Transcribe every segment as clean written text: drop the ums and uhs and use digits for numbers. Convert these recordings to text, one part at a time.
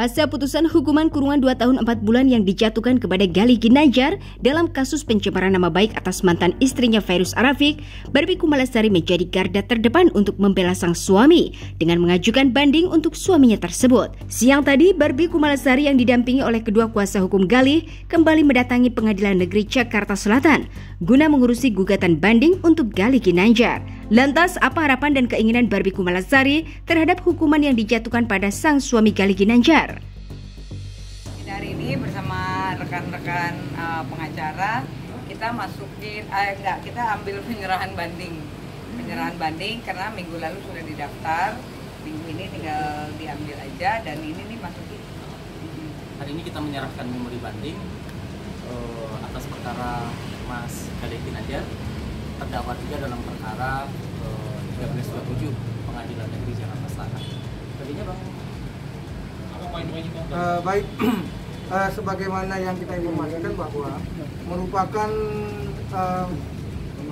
Pasca putusan hukuman kurungan 2 tahun 4 bulan yang dijatuhkan kepada Galih Ginandjar dalam kasus pencemaran nama baik atas mantan istrinya Fairuz Arafik, Barbie Kumalasari menjadi garda terdepan untuk membela sang suami dengan mengajukan banding untuk suaminya tersebut. Siang tadi, Barbie Kumalasari yang didampingi oleh kedua kuasa hukum Galih kembali mendatangi Pengadilan Negeri Jakarta Selatan guna mengurusi gugatan banding untuk Galih Ginandjar. Lantas, apa harapan dan keinginan Barbie Kumalasari terhadap hukuman yang dijatuhkan pada sang suami Galih Ginandjar? Hari ini bersama rekan-rekan pengacara kita kita ambil penyerahan banding karena minggu lalu sudah didaftar, minggu ini tinggal diambil aja dan ini nih masukin. Hari ini kita menyerahkan memori banding atas perkara Mas Galih Ginandjar, terdakwa 3 dalam perkara 1327 Pengadilan Negeri Jakarta Selatan. Tadinya Bang, apa poin-poinnya Bang? Baik, sebagaimana yang kita informasikan bahwa merupakan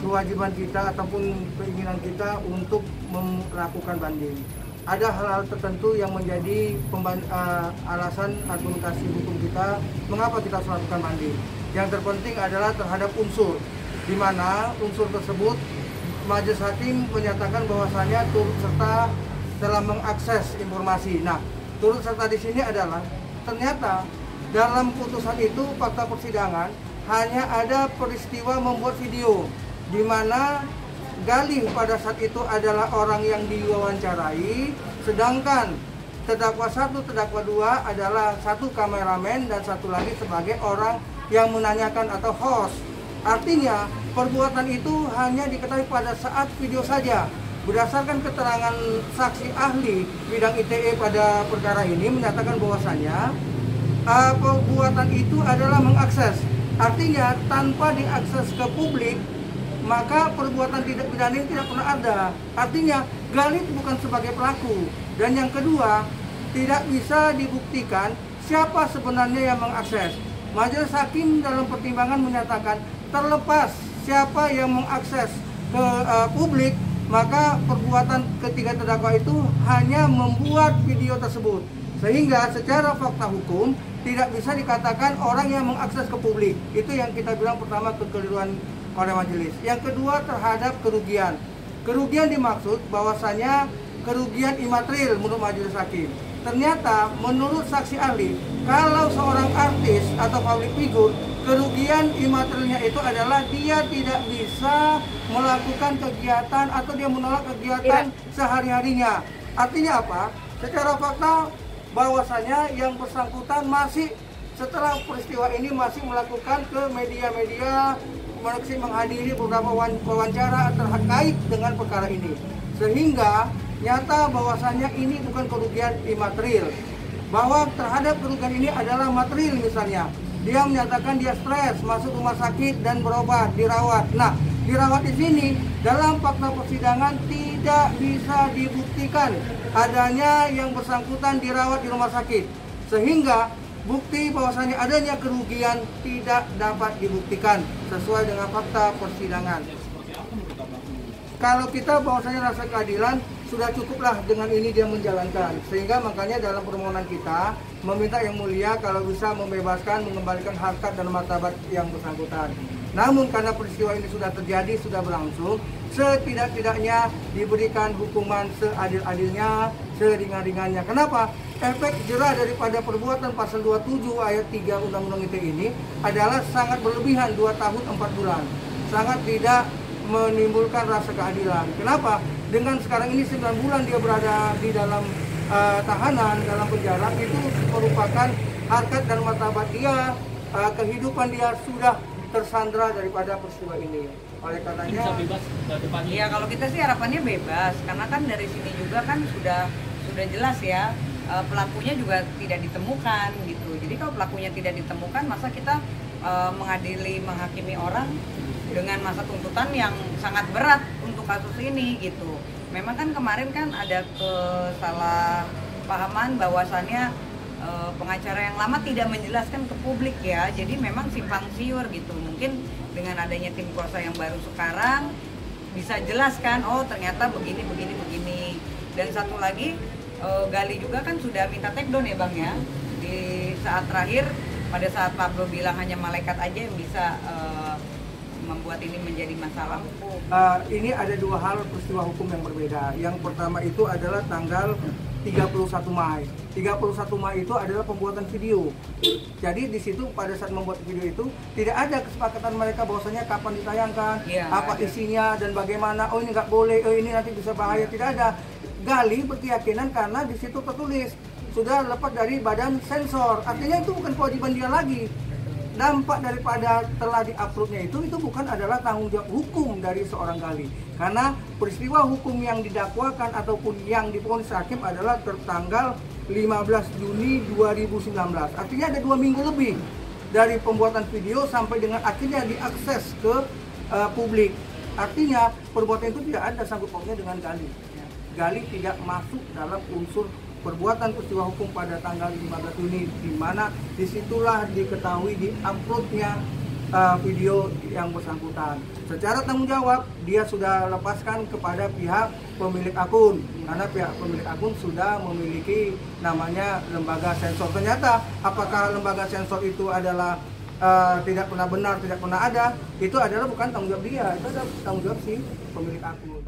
kewajiban kita ataupun keinginan kita untuk melakukan banding. Ada hal-hal tertentu yang menjadi alasan argumentasi hukum kita mengapa kita harus melakukan banding. Yang terpenting adalah terhadap unsur, di mana unsur tersebut majelis hakim menyatakan bahwasanya turut serta dalam mengakses informasi. Nah, turut serta di sini adalah ternyata dalam putusan itu fakta persidangan hanya ada peristiwa membuat video, di mana Galih pada saat itu adalah orang yang diwawancarai, sedangkan terdakwa 1, terdakwa 2 adalah satu kameramen dan satu lagi sebagai orang yang menanyakan atau host. Artinya perbuatan itu hanya diketahui pada saat video saja. Berdasarkan keterangan saksi ahli bidang ITE pada perkara ini menyatakan bahwasanya perbuatan itu adalah mengakses. Artinya tanpa diakses ke publik maka perbuatan tidak pidana ini tidak pernah ada. Artinya Galih bukan sebagai pelaku. Dan yang kedua, tidak bisa dibuktikan siapa sebenarnya yang mengakses. Majelis hakim dalam pertimbangan menyatakan terlepas siapa yang mengakses ke publik, maka perbuatan ketiga terdakwa itu hanya membuat video tersebut. Sehingga secara fakta hukum tidak bisa dikatakan orang yang mengakses ke publik. Itu yang kita bilang pertama kekeliruan oleh majelis. Yang kedua terhadap kerugian. Kerugian dimaksud bahwasanya kerugian imaterial menurut majelis hakim. Ternyata menurut saksi ahli, kalau seorang artis atau public figure, kerugian imaterialnya itu adalah dia tidak bisa melakukan kegiatan atau dia menolak kegiatan sehari-harinya. Artinya apa? Secara fakta bahwasanya yang bersangkutan masih setelah peristiwa ini masih melakukan ke media-media, masih menghadiri beberapa wawancara terkait dengan perkara ini. Sehingga nyata bahwasanya ini bukan kerugian imaterial. Bahwa terhadap kerugian ini adalah material misalnya. Dia menyatakan dia stres, masuk rumah sakit dan berobat, dirawat. Nah, dirawat di sini dalam fakta persidangan tidak bisa dibuktikan adanya yang bersangkutan dirawat di rumah sakit. Sehingga bukti bahwasanya adanya kerugian tidak dapat dibuktikan sesuai dengan fakta persidangan. Kalau kita bahwasanya rasa keadilan sudah cukuplah dengan ini dia menjalankan. Sehingga makanya dalam permohonan kita meminta yang mulia kalau bisa membebaskan, mengembalikan harkat dan martabat yang bersangkutan. Namun karena peristiwa ini sudah terjadi, sudah berlangsung, setidak-tidaknya diberikan hukuman seadil-adilnya, seringan-ringannya. Kenapa? Efek jerah daripada perbuatan pasal 27 ayat 3 Undang-Undang ITE ini adalah sangat berlebihan, 2 tahun 4 bulan. Sangat tidak menimbulkan rasa keadilan. Kenapa? Dengan sekarang ini 9 bulan dia berada di dalam tahanan, dalam penjara, itu merupakan harkat dan martabat dia, kehidupan dia sudah tersandra daripada peristiwa ini. Oleh karenanya bisa bebas ke depannya. Ya kalau kita sih harapannya bebas, karena kan dari sini juga kan sudah jelas ya, pelakunya juga tidak ditemukan gitu. Jadi kalau pelakunya tidak ditemukan, masa kita menghakimi orang dengan masa tuntutan yang sangat berat untuk kasus ini gitu. Memang kan kemarin kan ada kesalahpahaman bahwasannya pengacara yang lama tidak menjelaskan ke publik ya, jadi memang simpang siur gitu. Mungkin dengan adanya tim kuasa yang baru sekarang bisa jelaskan, oh ternyata begini. Dan satu lagi Gali juga kan sudah minta take down ya Bang ya. Di saat terakhir, pada saat Pablo bilang hanya malaikat aja yang bisa membuat ini menjadi masalah hukum. Ini ada dua hal peristiwa hukum yang berbeda. Yang pertama itu adalah tanggal 31 Mei. 31 Mei itu adalah pembuatan video. Jadi di situ pada saat membuat video itu tidak ada kesepakatan mereka bahwasanya kapan ditayangkan, apa isinya dan bagaimana. Oh ini nggak boleh, oh ini nanti bisa bahaya. Tidak ada. Gali berkeyakinan karena di situ tertulis sudah lepas dari badan sensor. Artinya itu bukan kewajiban dia lagi. Dampak daripada telah diuploadnya itu bukan adalah tanggung jawab hukum dari seorang Gali, karena peristiwa hukum yang didakwakan ataupun yang divonis hakim adalah tertanggal 15 Juni 2019. Artinya ada 2 minggu lebih dari pembuatan video sampai dengan akhirnya diakses ke publik. Artinya perbuatan itu tidak ada sangkut pautnya dengan Gali. Gali tidak masuk dalam unsur perbuatan peristiwa hukum pada tanggal 15 Juni, di mana disitulah diketahui di-uploadnya video yang bersangkutan. Secara tanggung jawab dia sudah lepaskan kepada pihak pemilik akun, karena pihak pemilik akun sudah memiliki namanya lembaga sensor. Ternyata apakah lembaga sensor itu adalah tidak pernah benar, tidak pernah ada, itu adalah bukan tanggung jawab dia, itu adalah tanggung jawab si pemilik akun.